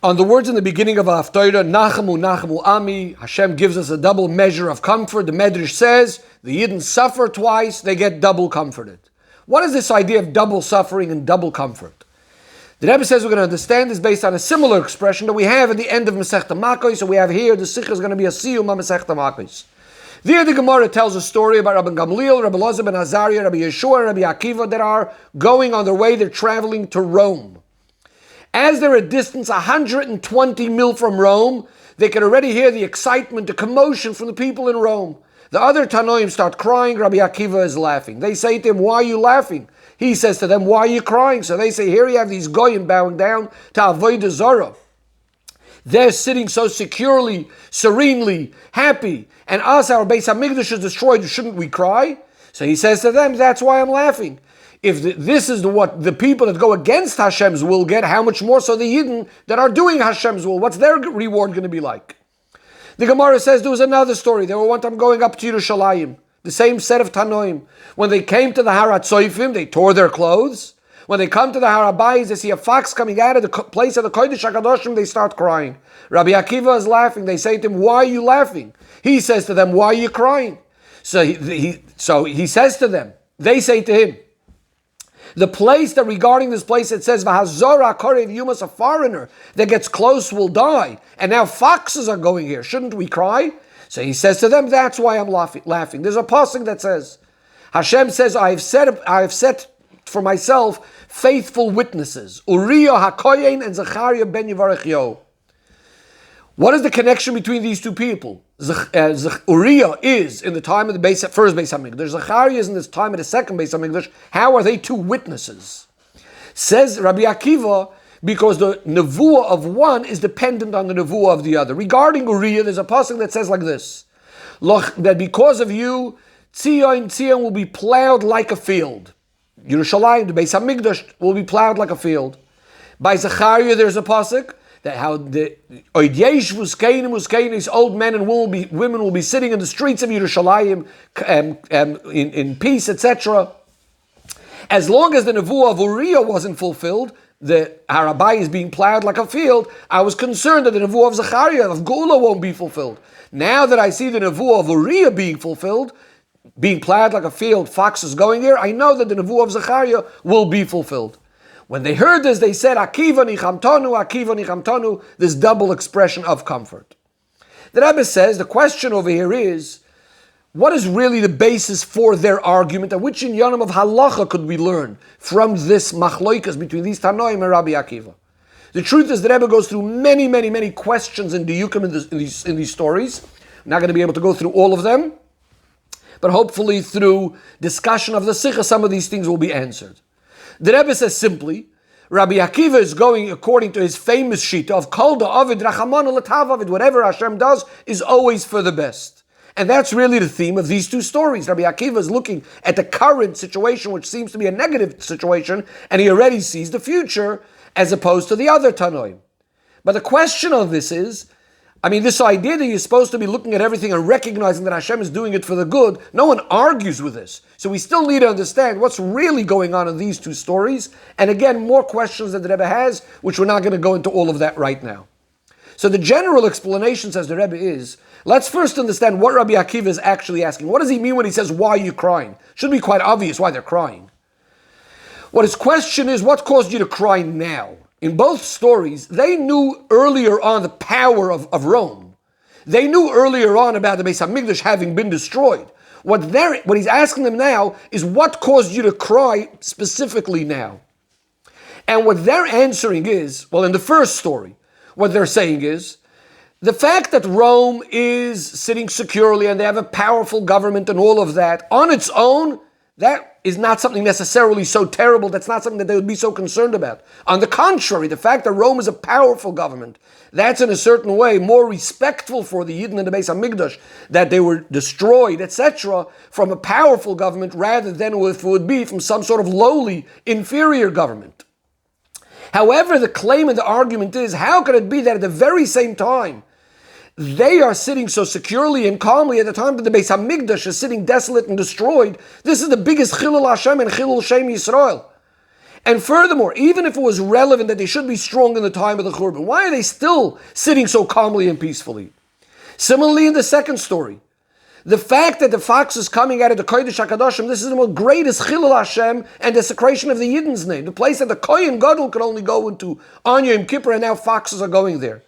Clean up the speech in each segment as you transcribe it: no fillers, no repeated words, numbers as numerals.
On the words in the beginning of Haftarah, Nachamu, Nachamu Ami, Hashem gives us a double measure of comfort. The Medrash says, the Yidden suffer twice, they get double comforted. What is this idea of double suffering and double comfort? The Rebbe says we're going to understand this based on a similar expression that we have at the end of Masechta Makos. So we have here, the Sikha is going to be a siyum of Masechta Makos. There the Gemara tells a story about Rabbi Gamliel, Rabbi Elazar ben Azariah, Rabbi Yeshua, and Rabbi Akiva that are going on their way, they're traveling to Rome. As they're a distance 120 mil from Rome, they can already hear the excitement, the commotion from the people in Rome. The other Tanoim start crying, Rabbi Akiva is laughing. They say to him, why are you laughing? He says to them, why are you crying? So they say, here you have these goyim bowing down to Avodah Zarah. They're sitting so securely, serenely, happy, and us, our Beis HaMikdash is destroyed, shouldn't we cry? So he says to them, that's why I'm laughing. If this is what the people that go against Hashem's will get, how much more so the Yidden that are doing Hashem's will? What's their reward going to be like? The Gemara says there was another story. They were one time going up to Yerushalayim, the same set of Tanoim. When they came to the Har HaTzoifim, they tore their clothes. When they come to the Har HaBayis, they see a fox coming out of the place of the Kodesh HaKadoshim, they start crying. Rabbi Akiva is laughing. They say to him, why are you laughing? He says to them, why are you crying? So he says to them, they say to him, the place that regarding this place it says V'hazora Korev Yumas, a foreigner that gets close will die, and now foxes are going here. Shouldn't we cry? So he says to them, that's why I'm laughing. There's a passage that says, Hashem says, I have set for myself faithful witnesses, Uriah HaKoyen and Zechariah ben Yevarechyo. What is the connection between these two people? Uriah is in the time of the first Beis HaMikdash. Zechariah is in this time of the second Beis HaMikdash. How are they two witnesses? Says Rabbi Akiva, because the nevuah of one is dependent on the nevuah of the other. Regarding Uriah, there's a passage that says like this, that because of you, Tzion will be plowed like a field. Yerushalayim, the Beis HaMikdash, will be plowed like a field. By Zechariah, there's a pasuk that how the old men and women will be sitting in the streets of Yerushalayim in peace, etc. As long as the nevuah of Uriah wasn't fulfilled, the Har HaBayis is being plowed like a field, I was concerned that the nevuah of Zechariah, of Geula, won't be fulfilled. Now that I see the nevuah of Uriah being fulfilled, being plowed like a field, foxes going there, I know that the nevuah of Zechariah will be fulfilled. When they heard this, they said, Akiva nichamtonu, this double expression of comfort. The Rebbe says, the question over here is, what is really the basis for their argument, and which inyanim of halacha could we learn from this machloikas between these Tanoim and Rabbi Akiva? The truth is, the Rebbe goes through many questions in diyukim in these stories. I'm not going to be able to go through all of them, but hopefully through discussion of the Sikha, some of these things will be answered. The Rebbe says simply, Rabbi Akiva is going according to his famous shita of Kol da'avid rachamanu l'tav avid. Whatever Hashem does is always for the best. And that's really the theme of these two stories. Rabbi Akiva is looking at the current situation, which seems to be a negative situation, and he already sees the future, as opposed to the other Tanoim. But the question of this is, this idea that you're supposed to be looking at everything and recognizing that Hashem is doing it for the good, no one argues with this. So we still need to understand what's really going on in these two stories. And again, more questions that the Rebbe has, which we're not going to go into all of that right now. So the general explanation, says the Rebbe, is, let's first understand what Rabbi Akiva is actually asking. What does he mean when he says, why are you crying? Should be quite obvious why they're crying. What his question is, what caused you to cry now? In both stories, they knew earlier on the power of Rome. They knew earlier on about the Beis HaMikdash having been destroyed. What he's asking them now is, what caused you to cry specifically now? And what they're answering is, well, in the first story, what they're saying is, the fact that Rome is sitting securely and they have a powerful government and all of that, on its own, that is not something necessarily so terrible. That's not something that they would be so concerned about. On the contrary, the fact that Rome is a powerful government, that's in a certain way more respectful for the Yidden and the Beis HaMikdash, that they were destroyed, etc., from a powerful government rather than if it would be from some sort of lowly, inferior government. However, the claim and the argument is, how could it be that at the very same time they are sitting so securely and calmly at the time that the Beis HaMikdash is sitting desolate and destroyed? This is the biggest Chilul Hashem and Chilul Shem Yisrael. And furthermore, even if it was relevant that they should be strong in the time of the Churban, why are they still sitting so calmly and peacefully? Similarly, in the second story, the fact that the fox is coming out of the Kodesh HaKadoshim, this is the most greatest Chilul Hashem and desecration of the Yidden's name. The place that the Kohen Gadol could only go into on Yom Kippur, and now foxes are going there.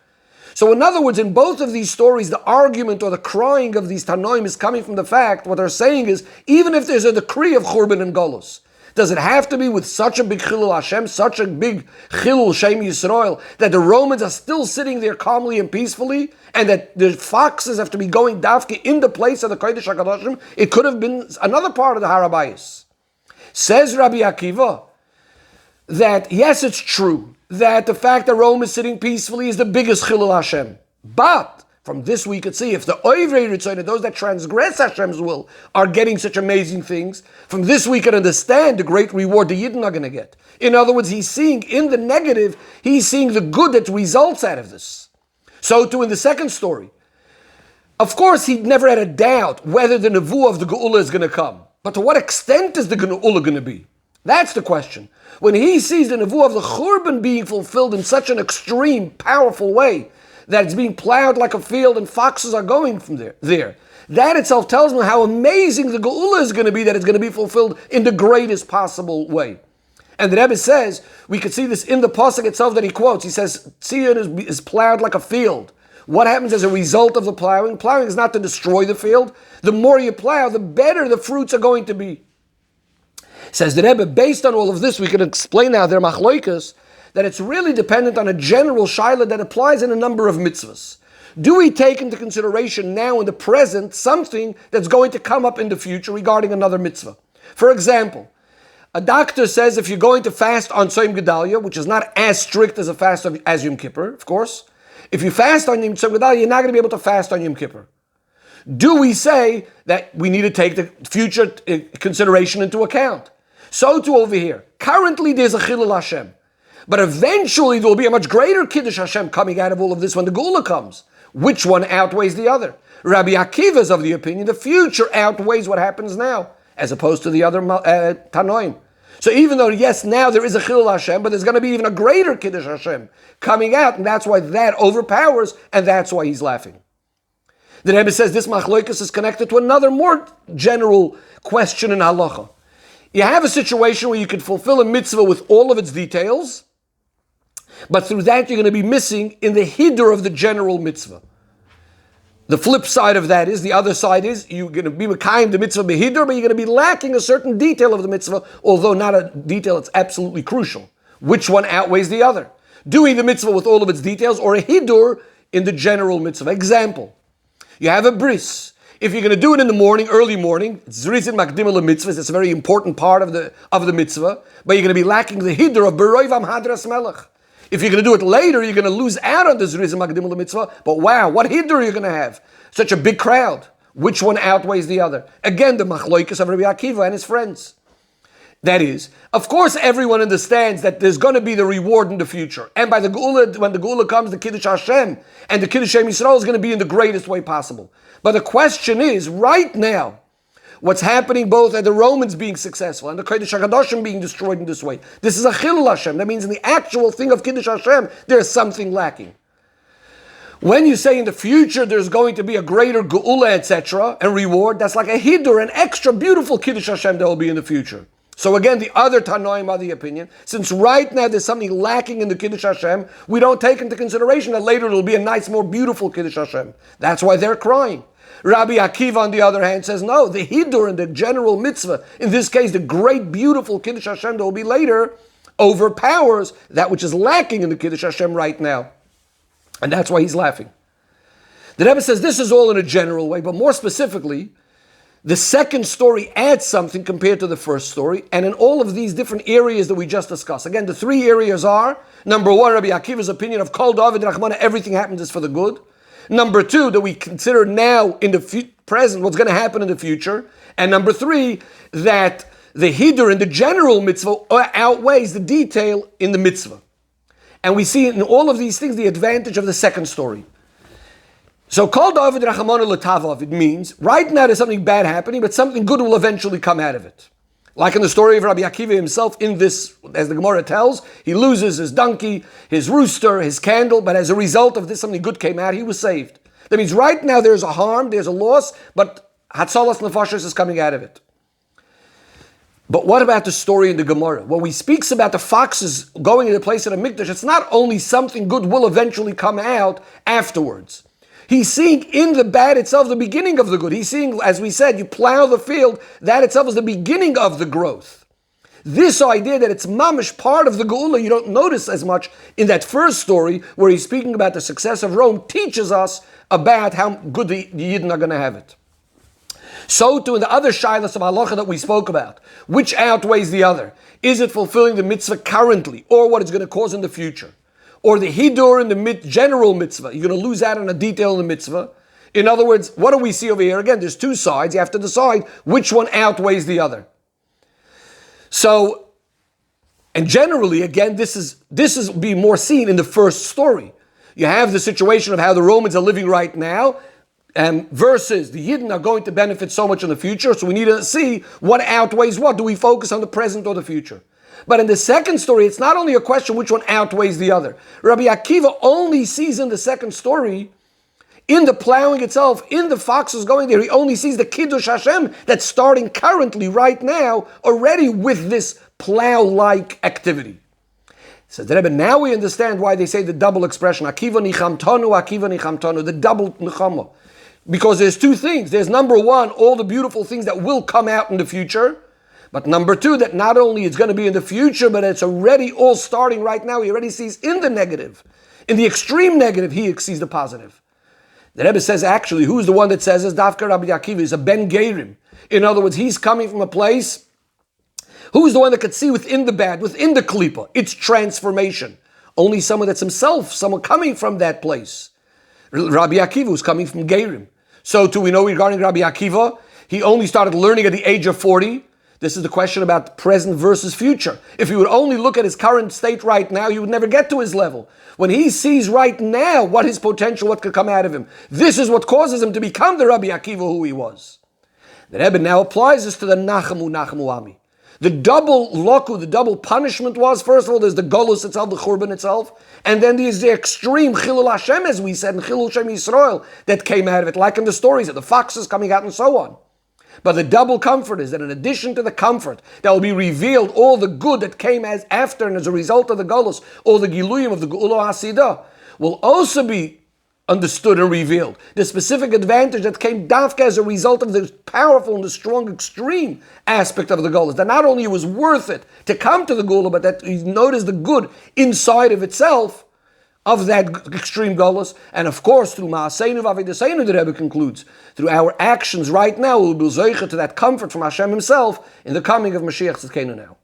So in other words, in both of these stories, the argument or the crying of these Tanoim is coming from the fact, what they're saying is, even if there's a decree of Churban and Golus, does it have to be with such a big Chilul Hashem, such a big Chilul Shem Yisrael, that the Romans are still sitting there calmly and peacefully, and that the foxes have to be going dafke in the place of the Kodesh HaKadoshim? It could have been another part of the Harabayas. Says Rabbi Akiva that yes, it's true that the fact that Rome is sitting peacefully is the biggest Chilul Hashem. But from this we could see if the Oivrei Ritzoyne, those that transgress Hashem's will, are getting such amazing things, from this we can understand the great reward the Yidden are going to get. In other words, he's seeing in the negative, he's seeing the good that results out of this. So too in the second story. Of course, he never had a doubt whether the Nevuah of the Geula is going to come. But to what extent is the Geula going to be? That's the question. When he sees the Nevuah of the Churban being fulfilled in such an extreme, powerful way, that it's being plowed like a field and foxes are going from there. That itself tells me how amazing the Geula is going to be, that it's going to be fulfilled in the greatest possible way. And the Rebbe says, we could see this in the pasuk itself that he quotes. He says, Sion is plowed like a field. What happens as a result of the plowing? Plowing is not to destroy the field. The more you plow, the better the fruits are going to be. Says the Rebbe, based on all of this, we can explain now their machloikas, that it's really dependent on a general shaila that applies in a number of mitzvahs. Do we take into consideration now in the present something that's going to come up in the future regarding another mitzvah? For example, a doctor says if you're going to fast on Tzom Gedalia, which is not as strict as a fast as Yom Kippur, of course, if you fast on Tzom Gedalia, you're not going to be able to fast on Yom Kippur. Do we say that we need to take the future consideration into account? So too over here. Currently there's a Chilul Hashem. But eventually there will be a much greater Kiddush Hashem coming out of all of this when the Geula comes. Which one outweighs the other? Rabbi Akiva is of the opinion the future outweighs what happens now, as opposed to the other Tanoim. So even though, yes, now there is a Chilul Hashem, but there's going to be even a greater Kiddush Hashem coming out, and that's why that overpowers, and that's why he's laughing. The Rebbe says this machloikus is connected to another more general question in halacha. You have a situation where you could fulfill a mitzvah with all of its details, but through that you're going to be missing in the hidur of the general mitzvah. The flip side of that is, the other side is, you're going to be mekayim the mitzvah behidur, but you're going to be lacking a certain detail of the mitzvah, although not a detail that's absolutely crucial. Which one outweighs the other? Doing the mitzvah with all of its details, or a hidur in the general mitzvah. Example, you have a bris. If you're going to do it in the morning, early morning, zrizin makdim mitzvahs, it's a very important part of the mitzvah, but you're going to be lacking the hidur of beroivam hadras melech. If you're going to do it later, you're going to lose out on the zrizim makdim mitzvah. But wow, what hidur are you going to have? Such a big crowd. Which one outweighs the other? Again, the machloikus of Rabbi Akiva and his friends. That is, of course, everyone understands that there's going to be the reward in the future. And by the Geula, when the Geula comes, the Kiddush Hashem and the Kiddush Shem Yisrael is going to be in the greatest way possible. But the question is, right now, what's happening both at the Romans being successful and the Kodesh HaKadoshim being destroyed in this way. This is a Chilul Hashem. That means in the actual thing of Kiddush Hashem, there's something lacking. When you say in the future there's going to be a greater Geula, etc., and reward, that's like a hidur, an extra beautiful Kiddush Hashem that will be in the future. So again, the other Tanoim are the opinion, since right now there's something lacking in the Kiddush Hashem, we don't take into consideration that later it'll be a nice, more beautiful Kiddush Hashem. That's why they're crying. Rabbi Akiva, on the other hand, says no, the hidur and the general mitzvah, in this case the great, beautiful Kiddush Hashem that will be later, overpowers that which is lacking in the Kiddush Hashem right now. And that's why he's laughing. The Rebbe says this is all in a general way, but more specifically, the second story adds something compared to the first story, and in all of these different areas that we just discussed. Again, the three areas are, number one, Rabbi Akiva's opinion of Kol David Rachmana, everything happens is for the good. Number two, that we consider now in the present what's going to happen in the future. And number three, that the hidur in the general mitzvah outweighs the detail in the mitzvah. And we see in all of these things the advantage of the second story. So, Kol David Rachamanu L'Tavav, it means, right now there's something bad happening, but something good will eventually come out of it. Like in the story of Rabbi Akiva himself, in this, as the Gemara tells, he loses his donkey, his rooster, his candle, but as a result of this, something good came out, he was saved. That means right now there's a harm, there's a loss, but Hatzalas Nefashos is coming out of it. But what about the story in the Gemara? When he speaks about the foxes going into the place of the Mikdash, it's not only something good will eventually come out afterwards. He's seeing in the bad itself the beginning of the good. He's seeing, as we said, you plow the field, that itself is the beginning of the growth. This idea that it's mamish part of the Geula, you don't notice as much in that first story where he's speaking about the success of Rome, teaches us about how good the Yidden are going to have it. So too in the other shilas of halacha that we spoke about, which outweighs the other? Is it fulfilling the mitzvah currently, or what it's going to cause in the future? Or the hidur in the general mitzvah? You're going to lose out on a detail in the mitzvah. In other words, what do we see over here? Again, there's two sides. You have to decide which one outweighs the other. So, and generally, again, this is being more seen in the first story. You have the situation of how the Romans are living right now, versus the Yidden are going to benefit so much in the future. So we need to see what outweighs what. Do we focus on the present or the future? But in the second story, it's not only a question which one outweighs the other. Rabbi Akiva only sees in the second story, in the plowing itself, in the foxes going there, he only sees the Kiddush Hashem that's starting currently, right now, already with this plow-like activity. So the Rebbe, now we understand why they say the double expression, Akiva nichamtonu, the double nechama. Because there's two things. There's number one, all the beautiful things that will come out in the future. But number two, that not only it's going to be in the future, but it's already all starting right now. He already sees in the negative. In the extreme negative, he sees the positive. The Rebbe says, actually, who's the one that says this? Dafka Rabbi Akiva is a Ben Gerim. In other words, he's coming from a place. Who's the one that could see within the bad, within the klipa? It's transformation. Only someone that's himself, someone coming from that place. Rabbi Akiva, who's coming from Gerim. So too, we know regarding Rabbi Akiva, he only started learning at the age of 40. This is the question about present versus future. If he would only look at his current state right now, he would never get to his level. When he sees right now what his potential, what could come out of him, this is what causes him to become the Rabbi Akiva who he was. The Rebbe now applies this to the Nachamu Ami. The double loku, the double punishment was, first of all, there's the golus itself, the churban itself, and then there's the extreme chilul Hashem, as we said, and chilul Shem Yisrael that came out of it, like in the stories of the foxes coming out and so on. But the double comfort is that in addition to the comfort that will be revealed, all the good that came as after and as a result of the golus, all the giluyim of the Geula Hasidah, will also be understood and revealed. The specific advantage that came dafka as a result of the powerful and the strong extreme aspect of the golus, that not only it was worth it to come to the Geula, but that you notice the good inside of itself, of that extreme golus, and of course through Ma'aseinu v'Avidaseinu, the Rebbe concludes, through our actions right now, we'll be zeicha to that comfort from Hashem Himself in the coming of Mashiach Tzidkenu now.